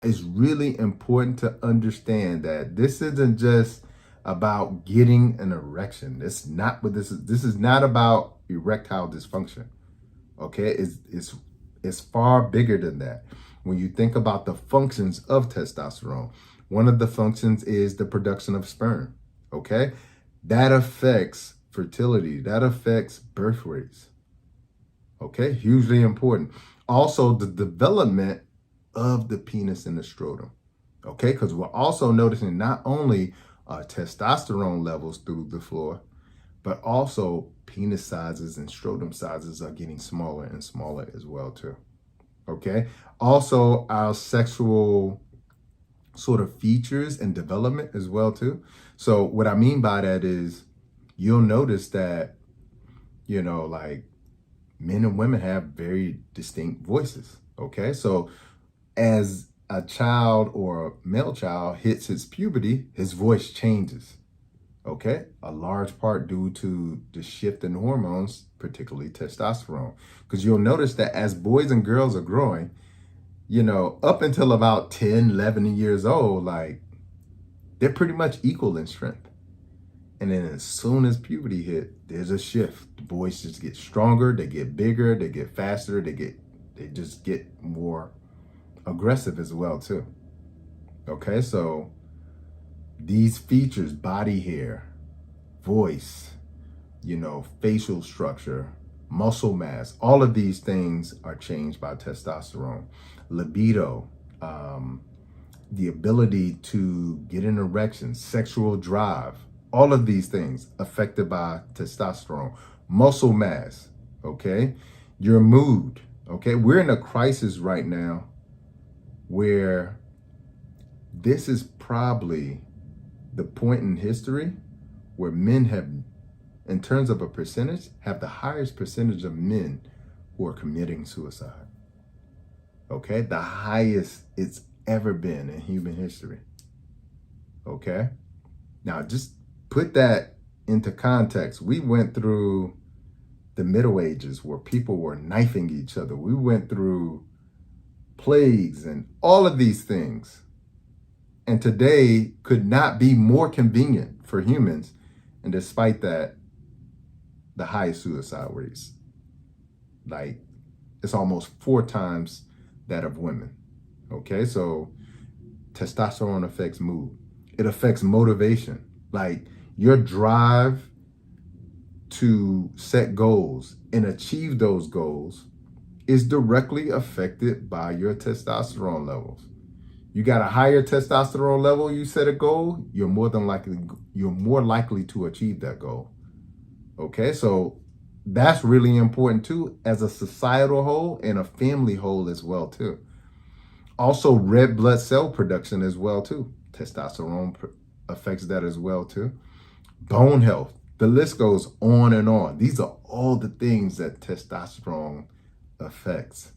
it's really important to understand that this isn't just about getting an erection. It's not what this is. This is not about erectile dysfunction. Okay, it's far bigger than that. When you think about the functions of testosterone, one of the functions is the production of sperm. Okay, that affects fertility. That affects birth rates. Okay, hugely important. Also, the development of the penis and the scrotum. Okay, because we're also noticing not only testosterone levels through the floor, but also penis sizes and scrotum sizes are getting smaller and smaller as well too. Okay, also our sexual sort of features and development as well too. So what I mean by that is you'll notice that, like men and women have very distinct voices. Okay, so as a child or a male child hits his puberty, his voice changes. Okay, a large part due to the shift in hormones, particularly testosterone. Because you'll notice that as boys and girls are growing, up until about 10, 11 years old, like they're pretty much equal in strength. And then as soon as puberty hit, there's a shift. The boys just get stronger, they get bigger, they get faster, they just get more aggressive as well too. Okay, so these features, body hair, voice, facial structure, muscle mass, all of these things are changed by testosterone. Libido, the ability to get an erection, sexual drive, all of these things affected by testosterone. Muscle mass, okay? Your mood, okay? We're in a crisis right now where this is probably the point in history where men have, in terms of a percentage, have the highest percentage of men who are committing suicide. Okay, the highest it's ever been in human history. Okay, now just put that into context. We went through the Middle Ages where people were knifing each other. We went through plagues and all of these things. And today could not be more convenient for humans. And despite that, the highest suicide rates, like it's almost 4 times that of women. Okay, so testosterone affects mood. It affects motivation, like your drive to set goals and achieve those goals is directly affected by your testosterone levels. You got a higher testosterone level, you set a goal, you're more likely to achieve that goal. Okay, so that's really important too, as a societal whole and a family whole as well too. Also, red blood cell production as well too. Testosterone affects that as well too. Bone health. The list goes on and on. These are all the things that testosterone affects.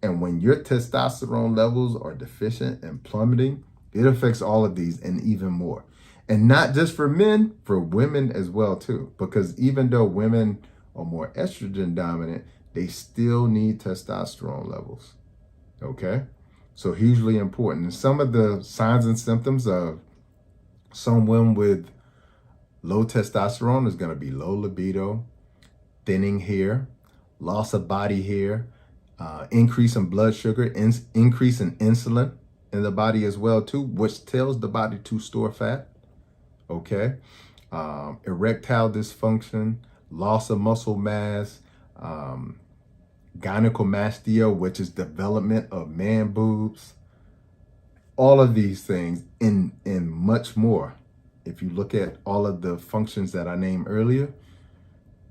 And when your testosterone levels are deficient and plummeting, it affects all of these and even more. And not just for men, for women as well too. Because even though women are more estrogen dominant, they still need testosterone levels. Okay? So hugely important. And some of the signs and symptoms of someone with low testosterone is going to be low libido, thinning hair, loss of body hair, increase in blood sugar, increase in insulin in the body as well too, which tells the body to store fat. Okay, erectile dysfunction, loss of muscle mass, gynecomastia, which is development of man boobs, all of these things and much more. If you look at all of the functions that I named earlier,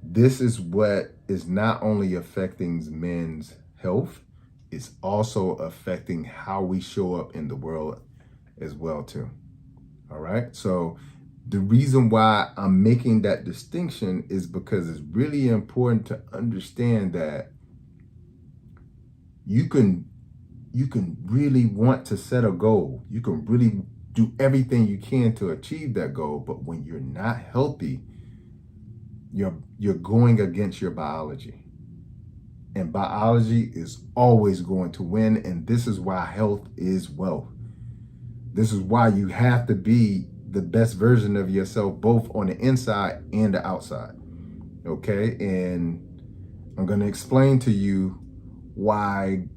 this is what is not only affecting men's health, it's also affecting how we show up in the world as well too. All right. So the reason why I'm making that distinction is because it's really important to understand that you can really want to set a goal. You can really do everything you can to achieve that goal. But when you're not healthy, you're going against your biology. And biology is always going to win. And this is why health is wealth. This is why you have to be the best version of yourself, both on the inside and the outside. Okay. And I'm going to explain to you why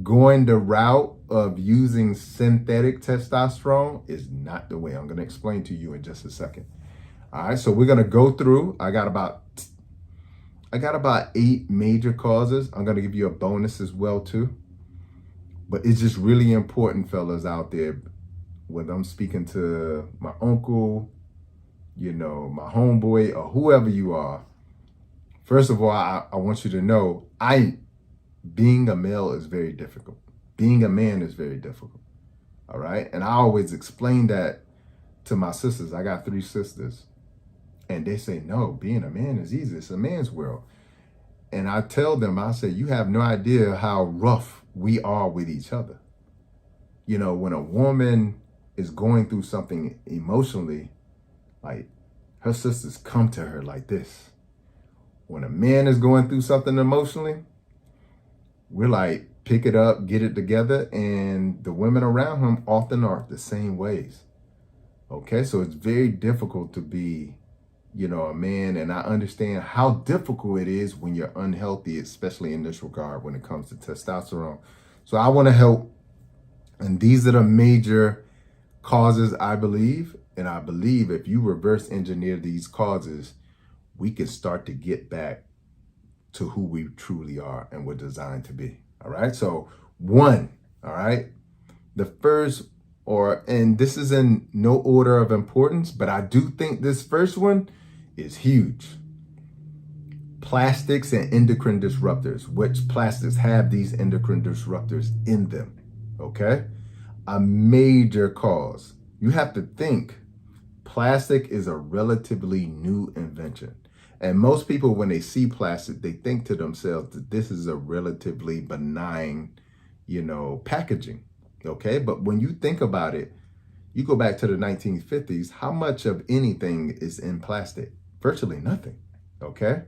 going the route of using synthetic testosterone is not the way. I'm going to explain to you in just a second. All right. So we're going to go through. I got about 8 major causes. I'm going to give you a bonus as well too. But it's just really important, fellas out there, whether I'm speaking to my uncle, you know, my homeboy, or whoever you are. First of all, I want you to know, being a male is very difficult. Being a man is very difficult. All right. And I always explain that to my sisters. I got 3 sisters. And they say, no, being a man is easy. It's a man's world. And I tell them, I say, you have no idea how rough we are with each other. You know, when a woman is going through something emotionally, like her sisters come to her like this. When a man is going through something emotionally, we're like, pick it up, get it together. And the women around him often are the same ways. Okay, so it's very difficult to be, you know, a man. And I understand how difficult it is when you're unhealthy, especially in this regard when it comes to testosterone. So I want to help. And these are the major causes, I believe. And I believe if you reverse engineer these causes, we can start to get back to who we truly are and we're designed to be. All right. So 1, all right. The first, and this is in no order of importance, but I do think this first one is huge. Plastics and endocrine disruptors, which plastics have these endocrine disruptors in them. Okay. A major cause. You have to think plastic is a relatively new invention. And most people, when they see plastic, they think to themselves that this is a relatively benign, you know, packaging. Okay. But when you think about it, you go back to the 1950s, how much of anything is in plastic? Virtually nothing. Okay.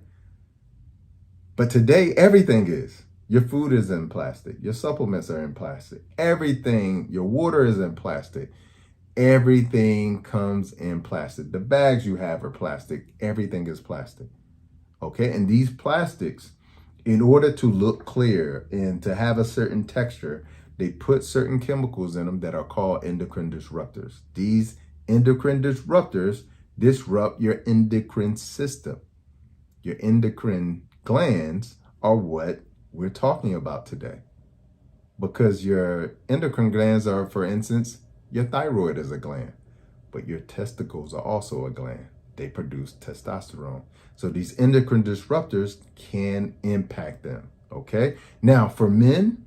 But today, everything is. Your food is in plastic. Your supplements are in plastic. Everything, your water is in plastic. Everything comes in plastic. The bags you have are plastic. Everything is plastic. Okay. And these plastics, in order to look clear and to have a certain texture, they put certain chemicals in them that are called endocrine disruptors. These endocrine disruptors disrupt your endocrine system. Your endocrine glands are what we're talking about today. Because your endocrine glands are, for instance, your thyroid is a gland, but your testicles are also a gland. They produce testosterone. So these endocrine disruptors can impact them. Okay. Now for men,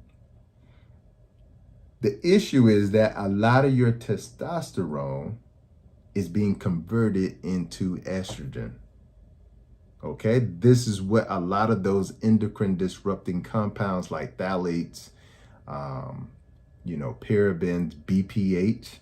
the issue is that a lot of your testosterone is being converted into estrogen. Okay. This is what a lot of those endocrine disrupting compounds like phthalates, you know, parabens, BPA,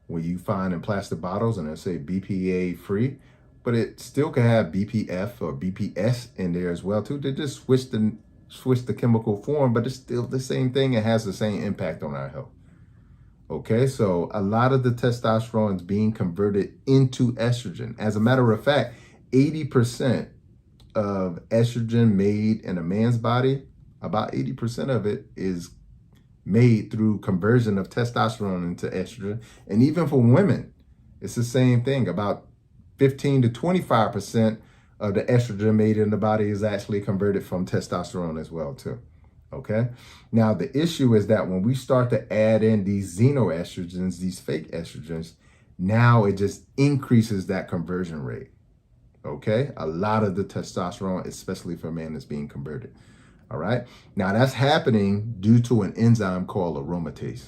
where you find in plastic bottles and they say BPA free, but it still can have BPF or BPS in there as well too. They just switch the chemical form, but it's still the same thing. It has the same impact on our health. Okay, so a lot of the testosterone is being converted into estrogen. As a matter of fact, 80% of estrogen made in a man's body, about 80% of it is made through conversion of testosterone into estrogen. And even for women, it's the same thing. About 15 to 25% of the estrogen made in the body is actually converted from testosterone as well too. Okay. Now the issue is that when we start to add in these xenoestrogens, these fake estrogens, now it just increases that conversion rate. Okay. A lot of the testosterone, especially for men, is being converted. All right. Now that's happening due to an enzyme called aromatase.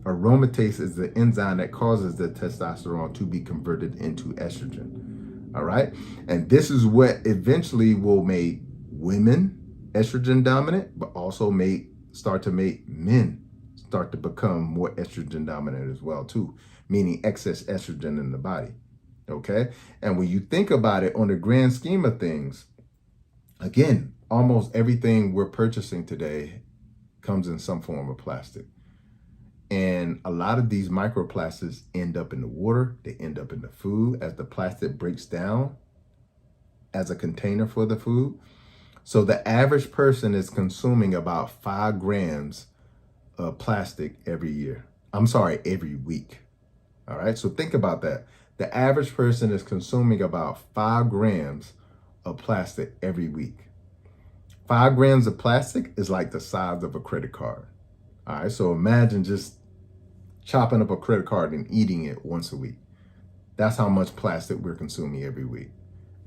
Aromatase is the enzyme that causes the testosterone to be converted into estrogen. All right. And this is what eventually will make women estrogen dominant, but also start to make men start to become more estrogen dominant as well too, meaning excess estrogen in the body. Okay. And when you think about it on the grand scheme of things, Again, almost everything we're purchasing today comes in some form of plastic. And a lot of these microplastics end up in the water, they end up in the food as the plastic breaks down as a container for the food. So the average person is consuming about 5 grams of plastic every year. I'm sorry, every week. All right, so think about that. The average person is consuming about 5 grams of plastic every week. 5 grams of plastic is like the size of a credit card. All right, so imagine just chopping up a credit card and eating it once a week. That's how much plastic we're consuming every week.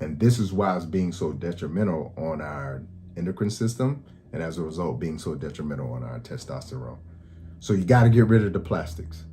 And this is why it's being so detrimental on our endocrine system, and as a result, being so detrimental on our testosterone. So you got to get rid of the plastics.